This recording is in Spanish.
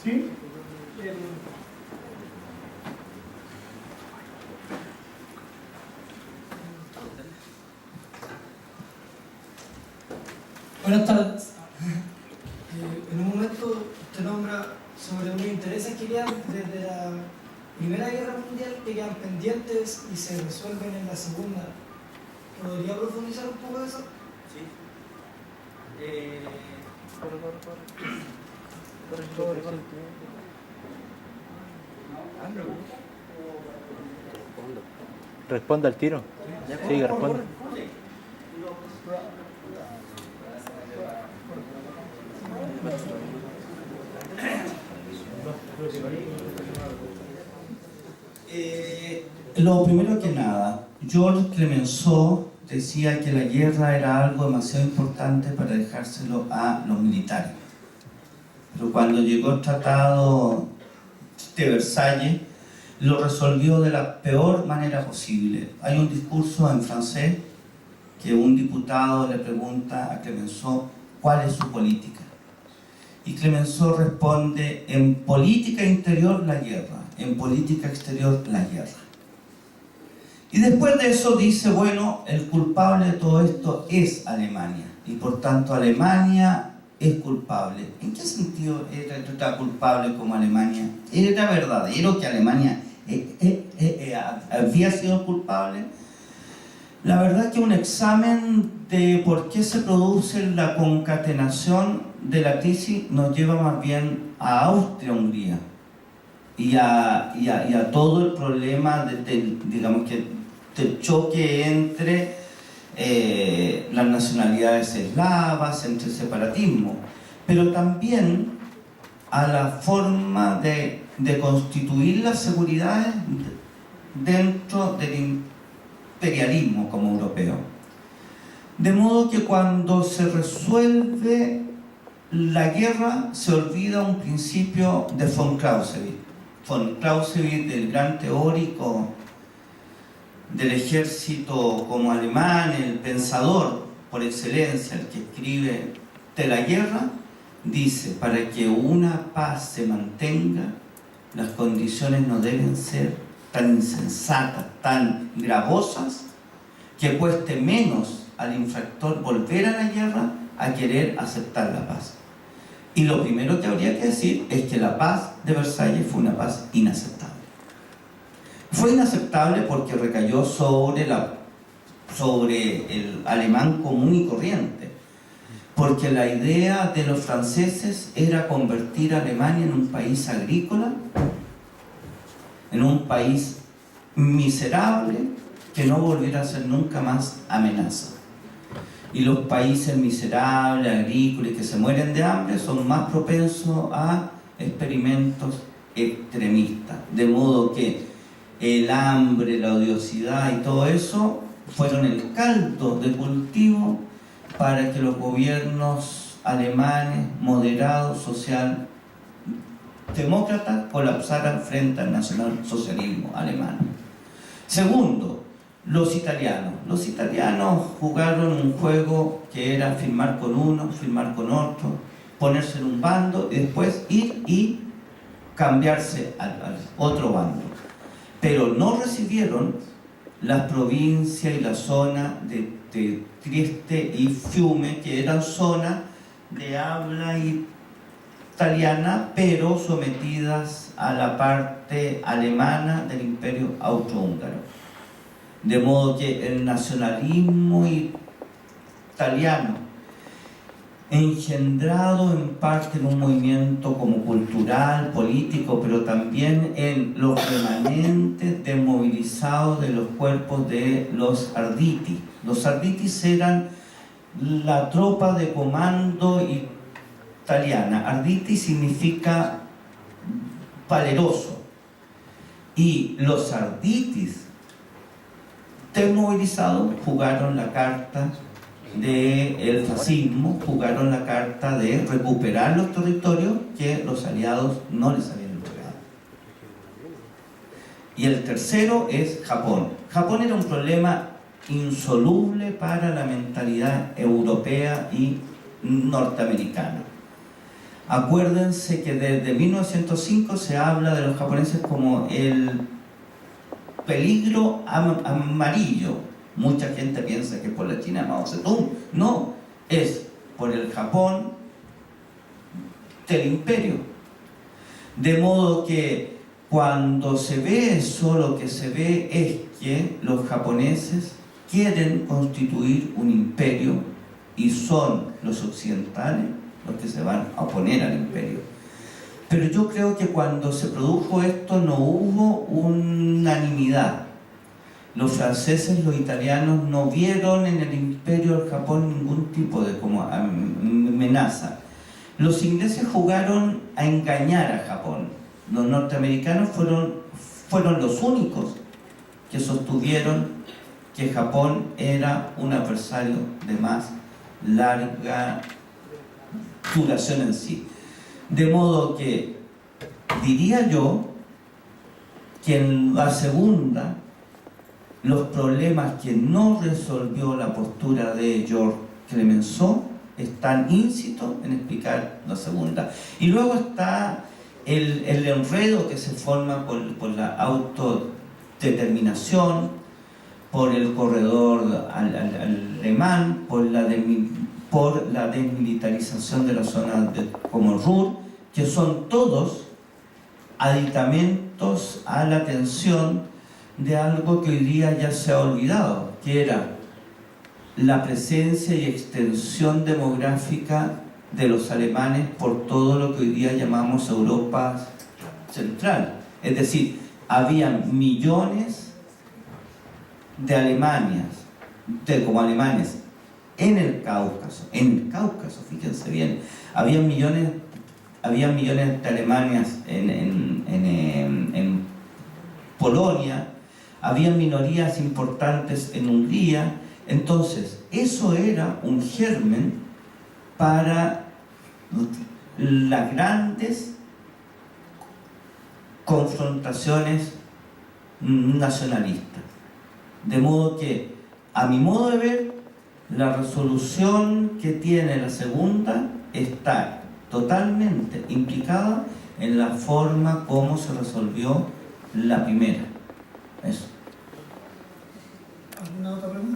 ¿Sí? Buenas tardes. En un momento te nombra sobre unos intereses que quedan desde la Primera Guerra Mundial que quedan pendientes y se resuelven en la Segunda. ¿Podría profundizar un poco de eso? Sí. Responda al tiro. Sí, responde. Lo primero que nada, Georges Clemenceau decía que la guerra era algo demasiado importante para dejárselo a los militares. Pero cuando llegó el Tratado de Versalles, lo resolvió de la peor manera posible. Hay un discurso en francés que un diputado le pregunta a Clemenceau cuál es su política. Y Clemenceau responde: en política interior la guerra, en política exterior la guerra. Y después de eso dice, bueno, el culpable de todo esto es Alemania, y por tanto Alemania es culpable. ¿En qué sentido era culpable como Alemania? ¿Era verdadero que Alemania había sido culpable? La verdad que un examen de por qué se produce la concatenación de la crisis nos lleva más bien a Austria-Hungría y a todo el problema digamos que del choque entre las nacionalidades eslavas, entre el separatismo, pero también a la forma de constituir las seguridades dentro del imperialismo como europeo. De modo que cuando se resuelve la guerra se olvida un principio de von Clausewitz. Von Clausewitz, el gran teórico del ejército como alemán, el pensador por excelencia, el que escribe de la guerra, dice: para que una paz se mantenga, las condiciones no deben ser tan insensatas, tan gravosas, que cueste menos al infractor volver a la guerra a querer aceptar la paz. Y lo primero que habría que decir es que la paz de Versalles fue una paz inaceptable. Fue inaceptable porque recayó sobre el alemán común y corriente, porque la idea de los franceses era convertir a Alemania en un país agrícola, en un país miserable que no volviera a ser nunca más amenaza. Y los países miserables, agrícolas y que se mueren de hambre son más propensos a experimentos extremistas, de modo que el hambre, la odiosidad y todo eso fueron el caldo de cultivo para que los gobiernos alemanes moderados, social, demócratas, colapsaran frente al nacionalsocialismo alemán. Segundo, los italianos. Los italianos jugaron un juego que era firmar con uno, firmar con otro, ponerse en un bando y después ir y cambiarse al otro bando. Pero no recibieron las provincias y la zona de Trieste y Fiume, que eran zonas de habla italiana, pero sometidas a la parte alemana del Imperio Austrohúngaro. De modo que el nacionalismo italiano, engendrado en parte en un movimiento como cultural, político, pero también en los remanentes desmovilizados de los cuerpos de los Arditi. Los Arditis eran la tropa de comando italiana. Arditi significa valeroso. Y los Arditis desmovilizados jugaron la carta del fascismo, jugaron la carta de recuperar los territorios que los aliados no les habían entregado. Y el tercero es Japón. Japón era un problema insoluble para la mentalidad europea y norteamericana. Acuérdense que desde 1905 se habla de los japoneses como el peligro amarillo. Mucha gente piensa que es por la China de Mao Zedong. No, es por el Japón del imperio. De modo que cuando se ve eso, lo que se ve es que los japoneses quieren constituir un imperio y son los occidentales los que se van a oponer al imperio. Pero yo creo que cuando se produjo esto no hubo unanimidad. Los franceses, los italianos no vieron en el imperio del Japón ningún tipo de como amenaza. Los ingleses jugaron a engañar a Japón. Los norteamericanos fueron los únicos que sostuvieron que Japón era un adversario de más larga duración en sí. De modo que diría yo que en la segunda los problemas que no resolvió la postura de Georges Clemenceau están íncitos en explicar la segunda. Y luego está el enredo que se forma por la autodeterminación, por el corredor alemán, por la desmilitarización de la zona como Ruhr, que son todos aditamentos a la atención de algo que hoy día ya se ha olvidado, que era la presencia y extensión demográfica de los alemanes por todo lo que hoy día llamamos Europa Central. Es decir, había millones de como alemanes en el Cáucaso, fíjense bien, había millones de alemanes en Polonia, había minorías importantes en Hungría. Entonces, eso era un germen para las grandes confrontaciones nacionalistas. De modo que, a mi modo de ver, la resolución que tiene la segunda está totalmente implicada en la forma como se resolvió la primera. Eso. ¿Alguna otra pregunta?